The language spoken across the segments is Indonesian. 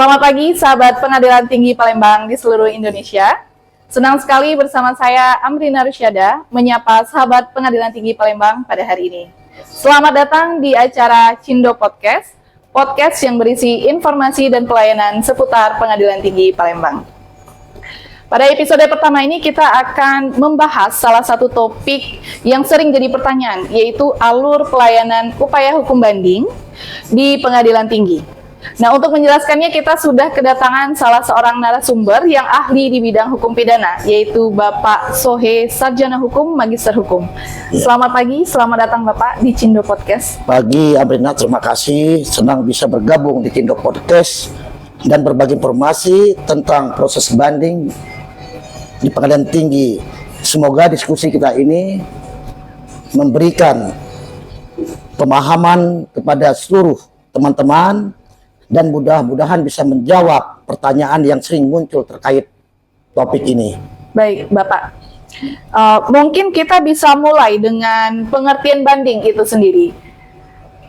Selamat pagi sahabat Pengadilan Tinggi Palembang di seluruh Indonesia. Senang sekali bersama saya Amrina Rusyada menyapa sahabat Pengadilan Tinggi Palembang pada hari ini. Selamat datang di acara Cindo Podcast, podcast yang berisi informasi dan pelayanan seputar Pengadilan Tinggi Palembang. Pada episode pertama ini kita akan membahas salah satu topik yang sering jadi pertanyaan, yaitu alur pelayanan upaya hukum banding di Pengadilan Tinggi. Nah, untuk menjelaskannya kita sudah kedatangan salah seorang narasumber yang ahli di bidang hukum pidana, yaitu Bapak Sohe, Sarjana Hukum, Magister Hukum. Selamat pagi, selamat datang Bapak di Cindo Podcast. Pagi Amrina, terima kasih. Senang bisa bergabung di Cindo Podcast dan berbagi informasi tentang proses banding di Pengadilan Tinggi. Semoga diskusi kita ini memberikan pemahaman kepada seluruh teman-teman dan mudah-mudahan bisa menjawab pertanyaan yang sering muncul terkait topik ini. Baik, Bapak. Mungkin kita bisa mulai dengan pengertian banding itu sendiri.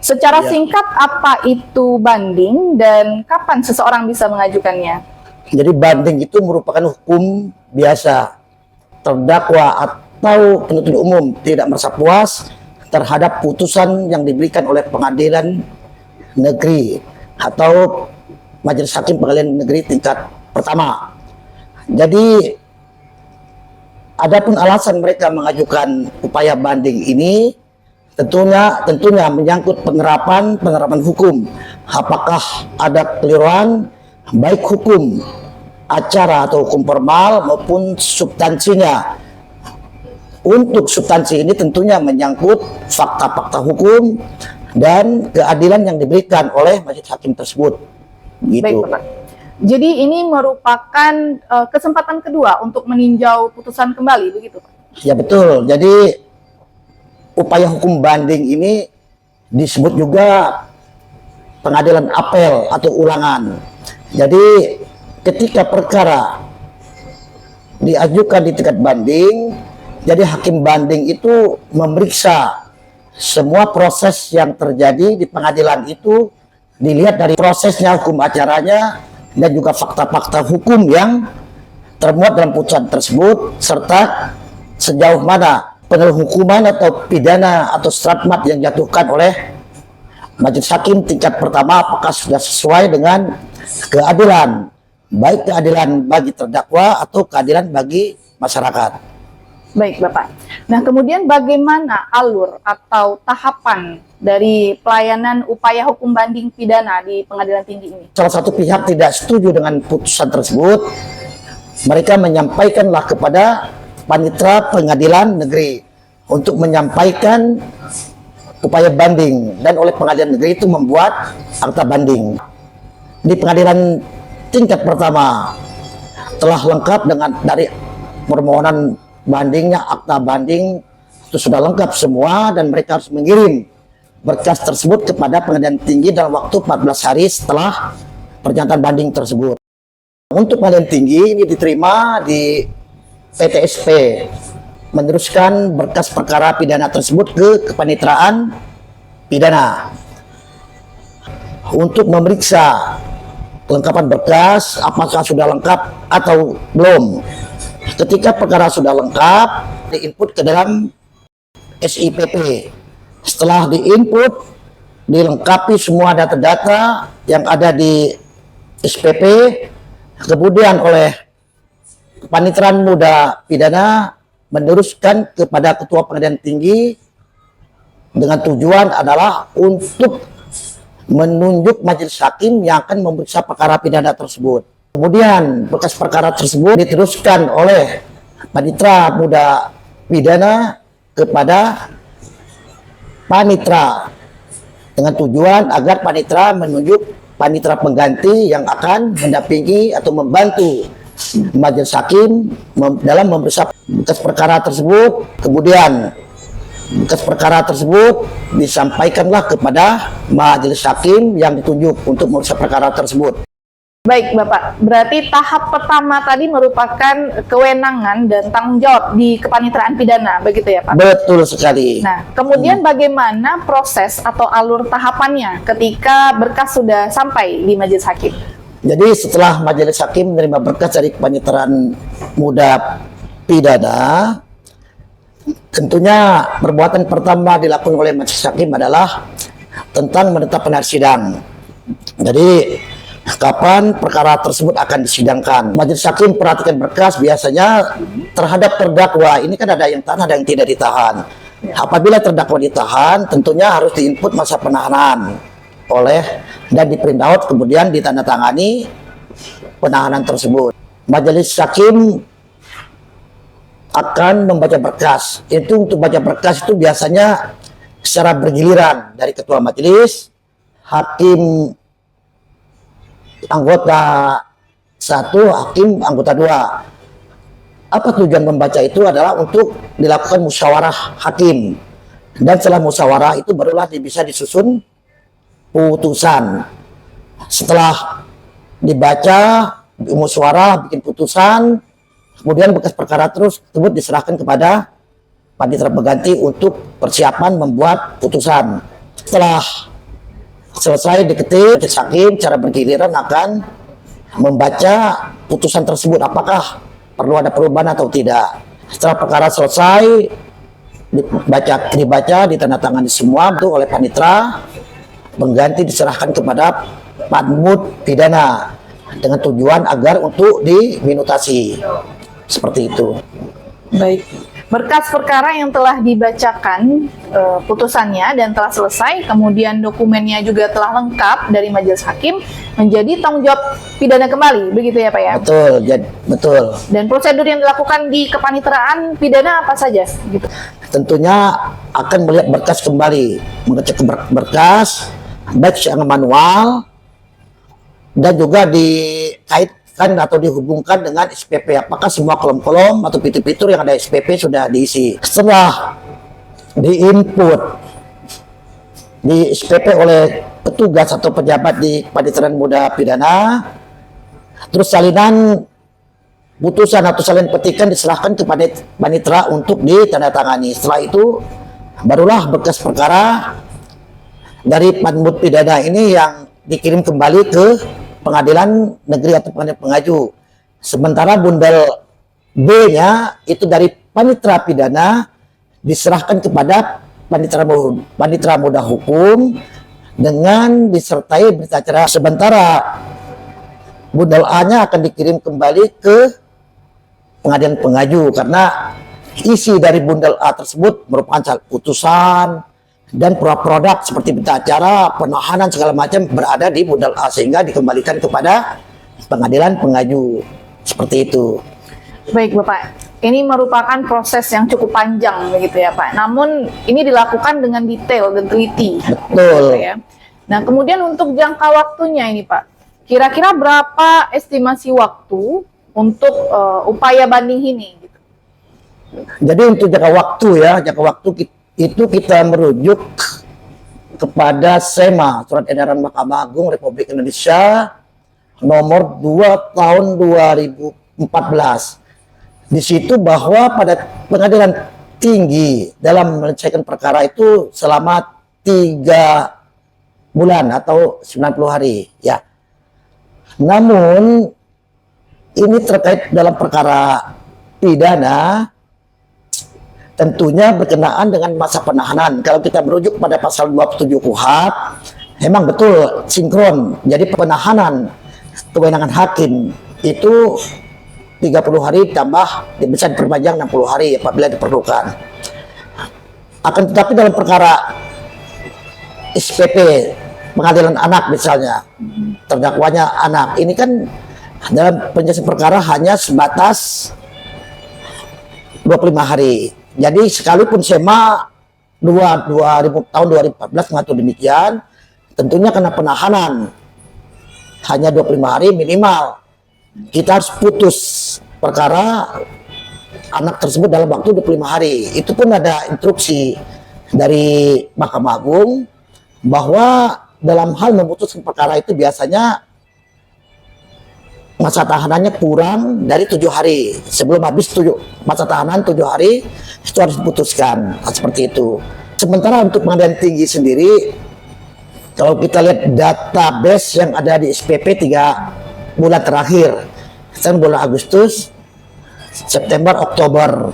Secara singkat, apa itu banding dan kapan seseorang bisa mengajukannya? Jadi banding itu merupakan hukum biasa. Terdakwa atau penuntut umum tidak merasa puas terhadap putusan yang diberikan oleh pengadilan negeri atau majelis hakim pengadilan negeri tingkat pertama. Jadi adapun alasan mereka mengajukan upaya banding ini tentunya menyangkut penerapan hukum. Apakah ada keliruan baik hukum acara atau hukum formal maupun substansinya. Untuk substansi ini tentunya menyangkut fakta-fakta hukum dan keadilan yang diberikan oleh majelis hakim tersebut. Gitu. Baik, Bapak. Jadi ini merupakan kesempatan kedua untuk meninjau putusan kembali, begitu Pak? Ya betul. Jadi upaya hukum banding ini disebut juga pengadilan apel atau ulangan. Jadi ketika perkara diajukan di tingkat banding, jadi hakim banding itu memeriksa semua proses yang terjadi di pengadilan itu, dilihat dari prosesnya, hukum acaranya, dan juga fakta-fakta hukum yang termuat dalam putusan tersebut, serta sejauh mana penhukuman atau pidana atau stratmat yang dijatuhkan oleh majelis hakim tingkat pertama apakah sudah sesuai dengan keadilan, baik keadilan bagi terdakwa atau keadilan bagi masyarakat. Baik, Bapak. Nah, kemudian bagaimana alur atau tahapan dari pelayanan upaya hukum banding pidana di Pengadilan Tinggi ini? Salah satu pihak tidak setuju dengan putusan tersebut, mereka menyampaikanlah kepada Panitera Pengadilan Negeri untuk menyampaikan upaya banding, dan oleh Pengadilan Negeri itu membuat akta banding. Di pengadilan tingkat pertama telah lengkap dengan dari permohonan bandingnya, akta banding itu sudah lengkap semua, dan mereka harus mengirim berkas tersebut kepada Pengadilan Tinggi dalam waktu 14 hari setelah pernyataan banding tersebut. Untuk Pengadilan Tinggi ini diterima di PTSP, meneruskan berkas perkara pidana tersebut ke kepanitraan pidana untuk memeriksa kelengkapan berkas, apakah sudah lengkap atau belum. Ketika perkara sudah lengkap, diinput ke dalam SIPP. Setelah diinput, dilengkapi semua data-data yang ada di SPP, kemudian oleh Paniteraan Muda Pidana meneruskan kepada Ketua Pengadilan Tinggi dengan tujuan adalah untuk menunjuk majelis hakim yang akan memeriksa perkara pidana tersebut. Kemudian berkas perkara tersebut diteruskan oleh Panitera Muda Pidana kepada Panitera dengan tujuan agar Panitera menunjuk Panitera pengganti yang akan mendampingi atau membantu majelis hakim dalam memeriksa berkas perkara tersebut. Kemudian berkas perkara tersebut disampaikanlah kepada majelis hakim yang ditunjuk untuk memeriksa perkara tersebut. Baik, Bapak. Berarti tahap pertama tadi merupakan kewenangan dan tanggung jawab di kepanitraan pidana, begitu ya, Pak? Betul sekali. Nah, kemudian bagaimana proses atau alur tahapannya ketika berkas sudah sampai di majelis hakim? Jadi setelah majelis hakim menerima berkas dari Kepaniteraan Muda Pidana, tentunya perbuatan pertama dilakukan oleh majelis hakim adalah tentang menetapkan hari sidang. Jadi kapan perkara tersebut akan disidangkan. Majelis hakim perhatikan berkas biasanya terhadap terdakwa. Ini kan ada yang tahan, ada yang tidak ditahan. Apabila terdakwa ditahan, tentunya harus diinput masa penahanan dan di print out, kemudian ditandatangani penahanan tersebut. Majelis hakim akan membaca berkas. Itu untuk baca berkas itu biasanya secara bergiliran dari ketua majelis, hakim anggota 1, hakim anggota 2. Apa tujuan membaca itu adalah untuk dilakukan musyawarah hakim. Dan setelah musyawarah itu barulah bisa disusun putusan. Setelah dibaca, musyawarah, bikin putusan, kemudian bekas perkara tersebut diserahkan kepada panitera pengganti untuk persiapan membuat putusan. Setelah selesai diketik, majelis hakim secara bergiliran akan membaca putusan tersebut, apakah perlu ada perubahan atau tidak. Setelah perkara selesai dibaca, ditandatangani semua itu oleh panitera pengganti, diserahkan kepada Panmud Pidana dengan tujuan agar untuk diminutasi. Seperti itu. Baik. Berkas perkara yang telah dibacakan putusannya dan telah selesai, kemudian dokumennya juga telah lengkap dari majelis hakim, menjadi tanggung jawab pidana kembali, begitu ya Pak ya? Betul, betul. Dan prosedur yang dilakukan di kepaniteraan pidana apa saja? Gitu. Tentunya akan melihat berkas kembali, mengecek berkas, baik secara manual dan juga dikaitkan atau dihubungkan dengan SPP, apakah semua kolom-kolom atau fitur-fitur yang ada SPP sudah diisi. Setelah diinput di SPP oleh petugas atau pejabat di Kepaniteraan Muda Pidana, terus salinan putusan atau salinan petikan diserahkan kepada panitera untuk ditandatangani. Setelah itu barulah berkas perkara dari Panmud Pidana ini yang dikirim kembali ke pengadilan negeri atau pengadilan pengaju. Sementara bundel B-nya itu dari panitera pidana diserahkan kepada panitera muda hukum dengan disertai berita acara. Sementara bundel A-nya akan dikirim kembali ke pengadilan pengaju karena isi dari bundel A tersebut merupakan putusan dan produk seperti berita acara, penahanan segala macam berada di bundel A, sehingga dikembalikan kepada pengadilan pengaju. Seperti itu. Baik Bapak, ini merupakan proses yang cukup panjang begitu ya Pak. Namun ini dilakukan dengan detail dan teliti. Betul. Gitu ya. Nah kemudian untuk jangka waktunya ini Pak, kira-kira berapa estimasi waktu untuk upaya banding ini? Gitu. Jadi untuk jangka waktu itu kita merujuk kepada SEMA, Surat Edaran Mahkamah Agung Republik Indonesia nomor 2 tahun 2014. Di situ bahwa pada pengadilan tinggi dalam menyelesaikan perkara itu selama 3 bulan atau 90 hari ya. Namun ini terkait dalam perkara pidana, tentunya berkenaan dengan masa penahanan. Kalau kita merujuk pada pasal 27 KUHP, memang betul sinkron. Jadi penahanan kewenangan hakim itu 30 hari tambah bisa diperpanjang 60 hari apabila diperlukan. Akan tetapi dalam perkara SPP pengadilan anak misalnya, terdakwanya anak, ini kan dalam penyelesaian perkara hanya sebatas 25 hari. Jadi sekalipun SEMA tahun 2014 mengatur demikian, tentunya karena penahanan hanya 25 hari minimal, kita harus putus perkara anak tersebut dalam waktu 25 hari. Itu pun ada instruksi dari Mahkamah Agung bahwa dalam hal memutuskan perkara itu biasanya masa tahanannya kurang dari 7 hari. Sebelum habis masa tahanan 7 hari itu harus diputuskan. Seperti itu. Sementara untuk pengadilan tinggi sendiri, kalau kita lihat database yang ada di SPP 3 bulan terakhir. Sekarang bulan Agustus, September, Oktober.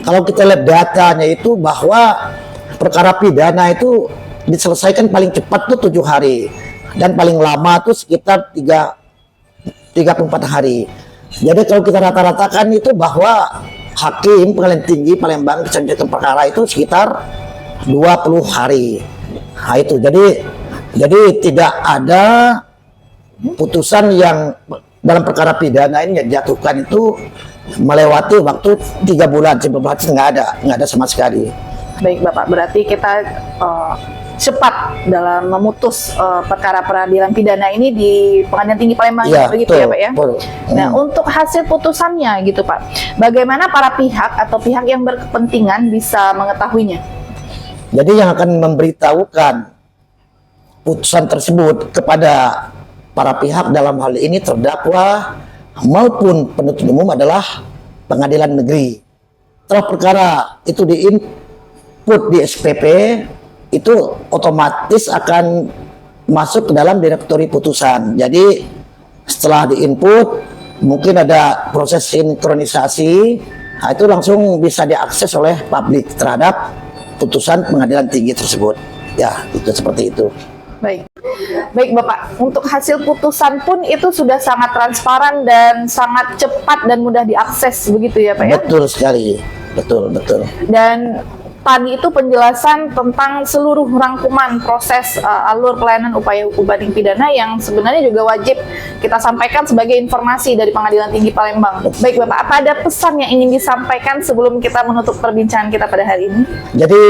Kalau kita lihat datanya itu bahwa perkara pidana itu diselesaikan paling cepat tuh 7 hari dan paling lama tuh sekitar 34 hari. Jadi kalau kita rata-ratakan itu bahwa hakim pengadilan tinggi Palembang kesaksian perkara itu sekitar 20 hari. Nah itu jadi tidak ada putusan yang dalam perkara pidana ini yang dijatuhkan itu melewati waktu 3 bulan, 9 bulan, nggak ada sama sekali. Baik Bapak, berarti kita cepat dalam memutus perkara peradilan pidana ini di Pengadilan Tinggi Palembang, begitu ya Pak ya? Betul. Nah, untuk hasil putusannya gitu Pak, bagaimana para pihak atau pihak yang berkepentingan bisa mengetahuinya? Jadi yang akan memberitahukan putusan tersebut kepada para pihak dalam hal ini terdakwa maupun penuntut umum adalah pengadilan negeri. Setelah perkara itu diinput di SPP, itu otomatis akan masuk ke dalam direktori putusan. Jadi setelah diinput mungkin ada proses sinkronisasi, nah itu langsung bisa diakses oleh publik terhadap putusan pengadilan tinggi tersebut. Ya, itu seperti itu. Baik. Baik Bapak, untuk hasil putusan pun itu sudah sangat transparan dan sangat cepat dan mudah diakses begitu ya Pak ya? Betul sekali. Betul. Dan tadi itu penjelasan tentang seluruh rangkuman proses alur pelayanan upaya hukum banding pidana yang sebenarnya juga wajib kita sampaikan sebagai informasi dari Pengadilan Tinggi Palembang. Baik Bapak, apa ada pesan yang ingin disampaikan sebelum kita menutup perbincangan kita pada hari ini? Jadi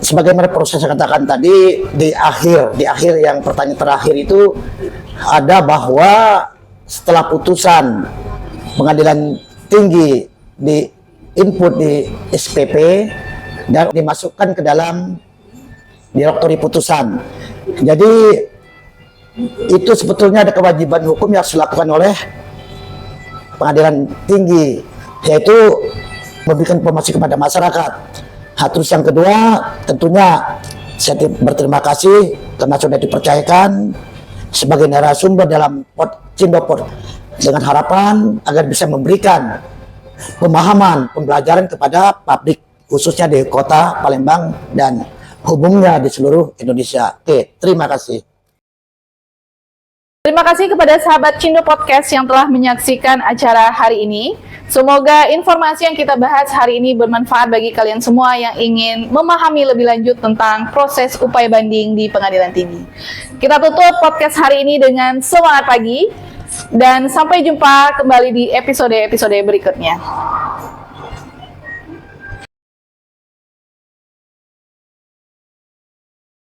sebagaimana proses saya katakan tadi di akhir yang pertanyaan terakhir itu ada bahwa setelah putusan Pengadilan Tinggi di input di SPP dan dimasukkan ke dalam direktori putusan. Jadi itu sebetulnya ada kewajiban hukum yang harus dilakukan oleh Pengadilan Tinggi, yaitu memberikan informasi kepada masyarakat. Terus yang kedua, tentunya saya berterima kasih karena sudah dipercayakan sebagai narasumber dalam Cindopod dengan harapan agar bisa memberikan pemahaman, pembelajaran kepada publik khususnya di kota Palembang dan umumnya di seluruh Indonesia. Oke, terima kasih. Terima kasih kepada sahabat Cindo Podcast yang telah menyaksikan acara hari ini. Semoga informasi yang kita bahas hari ini bermanfaat bagi kalian semua yang ingin memahami lebih lanjut tentang proses upaya banding di Pengadilan Tinggi. Kita tutup podcast hari ini dengan semangat pagi dan sampai jumpa kembali di episode-episode berikutnya.